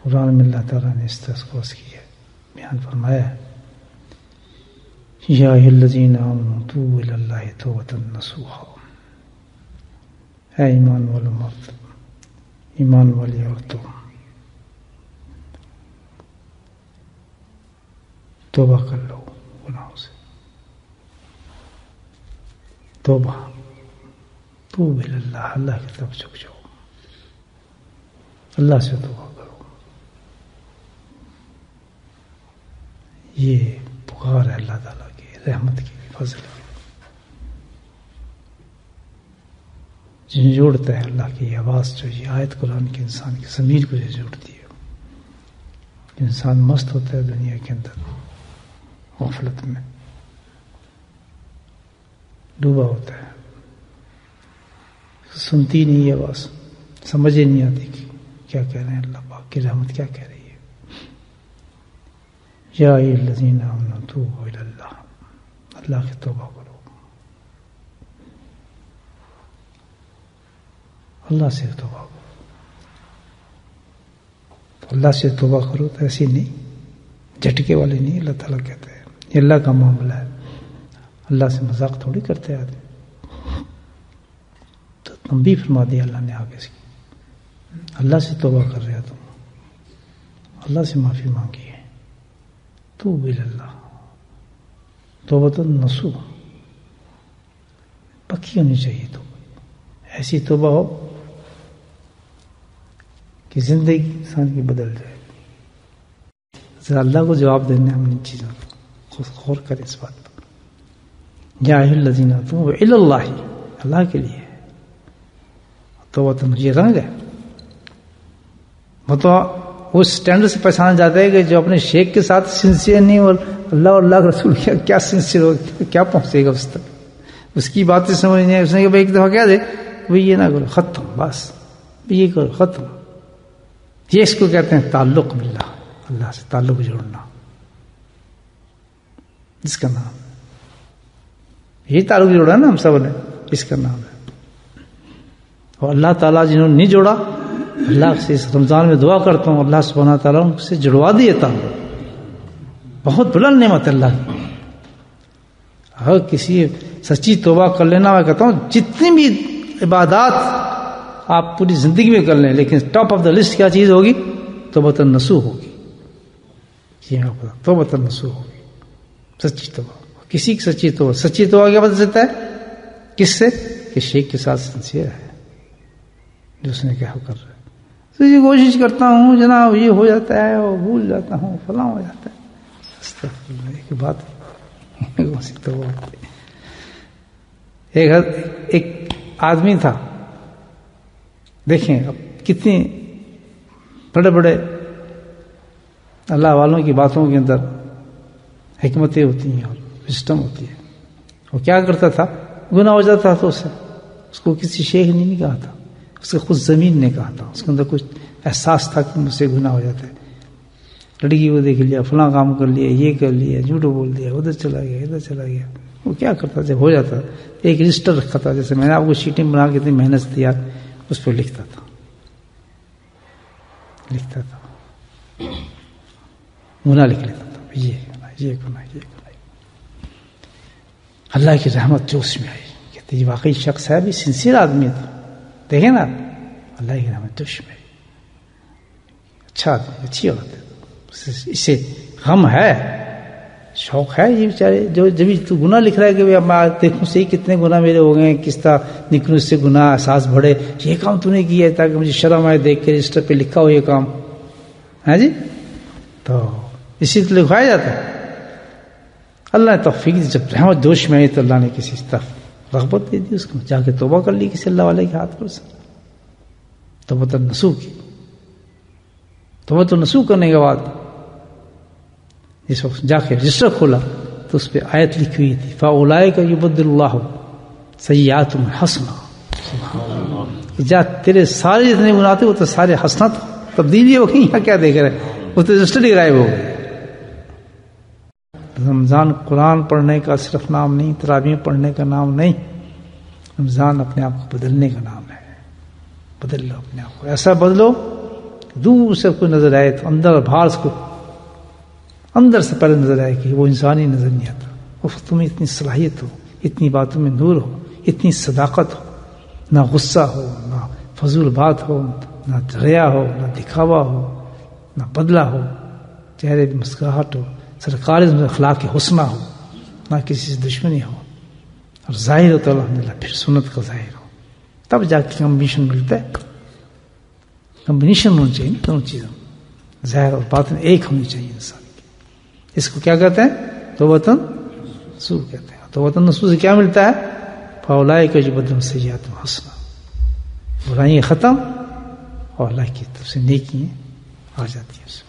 قرآن میں اللہ تعالیٰ نے اس طرح کو کیا بیان فرمایا ہے یا ایھا الذین آمنوا توبوا الی اللہ توبۃ نصوحا، اے ایمان والو مرد، ایمان والی عورتوں، توبہ کر لو گناہوں سے، توبہ، توب الی اللہ، اللہ کی طرف جھک جاؤ، اللہ سے توبہ کرو۔ یہ پکار ہے اللہ تعالیٰ کی رحمت کی، فضل کی، جھنجھوڑتا ہے اللہ کی آواز، جو یہ آیت قرآن کے انسان کی ضمیر کو جھنجھوڑتی ہے۔ انسان مست ہوتا ہے دنیا کے اندر، غفلت میں ڈوبا ہوتا ہے، سنتی نہیں ہے، بس سمجھ ہی نہیں آتی کہ کیا کہہ رہے ہیں اللہ پاک کی رحمت کیا کہہ رہی ہے۔ یا ایھا الذین آمنوا توبوا الی اللہ، اللہ کی توبہ کرو، اللہ سے توبہ کرو۔ تو اللہ سے توبہ کرو تو ایسی نہیں، جھٹکے والے نہیں، اللہ تعالیٰ کہتے ہیں یہ اللہ کا معاملہ ہے، اللہ سے مذاق تھوڑی کرتے آدمی۔ تو تنبیہ فرما دیا اللہ نے آگے سے، اللہ سے توبہ کر رہے تم، اللہ سے معافی مانگی ہے، توب الی اللہ توبۃ نصوح، پکی ہونی چاہیے توبہ، ایسی توبہ ہو کہ زندگی انسان کی بدل جائے۔ ذرا اللہ کو جواب دینے ہم ان چیزوں کو غور کریں اس بات پر۔ یا ایھا الذین توبوا الی اللہ، اللہ کے لیے توبۃ، یہ رنگ ہے، وہ تو اس اسٹینڈرڈ سے پہچانا جاتا ہے کہ جو اپنے شیخ کے ساتھ سنسیئر نہیں، اور اللہ اور اللہ کے رسول کیا سنسیئر ہو، کیا پہنچے گا اس تک، اس کی باتیں سمجھ نہیں آئی، اس نے کہ ایک دفعہ کہہ دے وہ یہ نہ کرو، ختم، بس یہ کرو، ختم۔ یہ اس کو کہتے ہیں تعلق باللہ، اللہ سے تعلق جوڑنا، جس کا نام یہی تعلق جوڑا نا ہم سب نے، اس کا نام ہے۔ اور اللہ تعالیٰ جنہوں نے نہیں جوڑا، اللہ سے اس رمضان میں دعا کرتا ہوں اللہ سبحانہ تعالیٰ ان سے جڑوا دیے تعلق، بہت بلند نعمت اللہ کی۔ اگر کسی سچی توبہ کر لینا، میں کہتا ہوں جتنی بھی عبادات آپ پوری زندگی میں کر لیں، لیکن ٹاپ آف دا لسٹ کیا چیز ہوگی؟ توبۃ نصوح ہوگی، توبۃ نصوح ہوگی، سچی توبہ۔ کسی کی سچی توبہ، سچی توبہ کیا پتہ چلتا ہے کس سے؟ کہ شیخ کے ساتھ سنسیئر ہے، جو اس نے کیا کر رہا ہے، تو یہ کوشش کرتا ہوں جناب یہ ہو جاتا ہے اور بھول جاتا ہوں، فلاں ہو جاتا ہے، استغفر اللہ، ایک بات ایک آدمی تھا، دیکھیں اب کتنی بڑے بڑے اللہ والوں کی باتوں کے اندر حکمتیں ہوتی ہیں اور وزڈم ہوتی ہے۔ وہ کیا کرتا تھا، گناہ ہو جاتا تھا تو اس کو کسی شیخ نے نہیں کہا تھا، اس کے خود زمین نے کہا تھا، اس کے اندر کچھ احساس تھا کہ مجھ سے گناہ ہو جاتا ہے، لڑکی کو دیکھ لیا، فلاں کام کر لیا، یہ کر لیا، جھوٹ بول دیا، ادھر چلا گیا، ادھر چلا گیا۔ وہ کیا کرتا جب ہو جاتا، ایک رجسٹر رکھا تھا، جیسے میں نے آپ کو شیٹیں بنا کے اتنی محنت سے تیار، اس پہ لکھتا تھا گناہ لکھ لیتا تھا، یہ گناہ، یہ گناہ، یہ گناہ۔ اللہ کی رحمت جو اس میں آئی، کہتے یہ واقعی شخص ہے، بھی سنسیئر آدمی تھا، دیکھیں نا اللہ کی رحمت جو اس میں آئی، اچھا آدمی، اچھی عورت ہے، اسے غم ہے، شوق ہے، یہ بیچارے جو جب تو گناہ لکھ رہا ہے کہ اب میں دیکھوں صحیح کتنے گناہ میرے ہو گئے ہیں، کس طرح نکلوں اس سے گناہ، احساس بڑھے، یہ کام تو نہیں کیا ہے تاکہ مجھے شرم آئے دیکھ کے رجسٹر پہ لکھا ہو یہ کام ہے جی، تو اسی طرح لکھوایا جاتا ہے۔ اللہ نے توفیق دی، جب رحمت جوش میں آئی تو اللہ نے کسی طرف رغبت دے دی، اس کو جا کے توبہ کر لی کسی اللہ والے کے ہاتھ پر، توبۃ نصوح کی۔ توبۃ نصوح کرنے کے بعد اس وقت جا کے رجسٹر کھولا تو اس پہ آیت لکھی ہوئی تھی، فَأُولَٰئِکَ يُبَدِّلُ اللَّهُ سَیِّئَاتِهِمْ حَسَنَاتٍ، جا تیرے سارے جتنے گناہ تھے وہ تو سارے حسنات تبدیلی ہو گئی، یہاں کیا دیکھ رہے، وہ تو رجسٹر ہی غائب ہو گئے۔ رمضان قرآن پڑھنے کا صرف نام نہیں، تراویح پڑھنے کا نام نہیں، رمضان اپنے آپ کو بدلنے کا نام ہے۔ بدل لو اپنے آپ کو، ایسا بدلو دور سے کوئی نظر آئے تو اندر اور باہر اس کو اندر سے پہلے نظر آئے کہ وہ انسان ہی نظر نہیں آتا. وہ تمہیں اتنی صلاحیت ہو، اتنی باتوں میں نور ہو، اتنی صداقت ہو، نہ غصہ ہو، نہ فضول بات ہو، نہ ریا ہو، نہ دکھاوا ہو، نہ بدلہ ہو، چہرے کی مسکراہٹ ہو، سرکار اخلاق کی حسنہ ہو، نہ کسی سے دشمنی ہو، اور ظاہر ہو تو الحمدللہ پھر سنت کا ظاہر ہو. تب جا کے کمبینیشن ملتا ہے. کمبینیشن ہونی چاہیے دونوں چیزوں، ظاہر اور باطن ایک ہونی چاہیے انسان کی. اس کو کیا کہتے ہیں؟ توبۃ نصوح کہتے ہیں. توبۃ نصوح سے کیا ملتا ہے؟ فاولئک یبدلون سیئاتہم حسنات، برائیاں ختم اور اللہ کی طرف سے نیکیاں آ جاتی ہیں.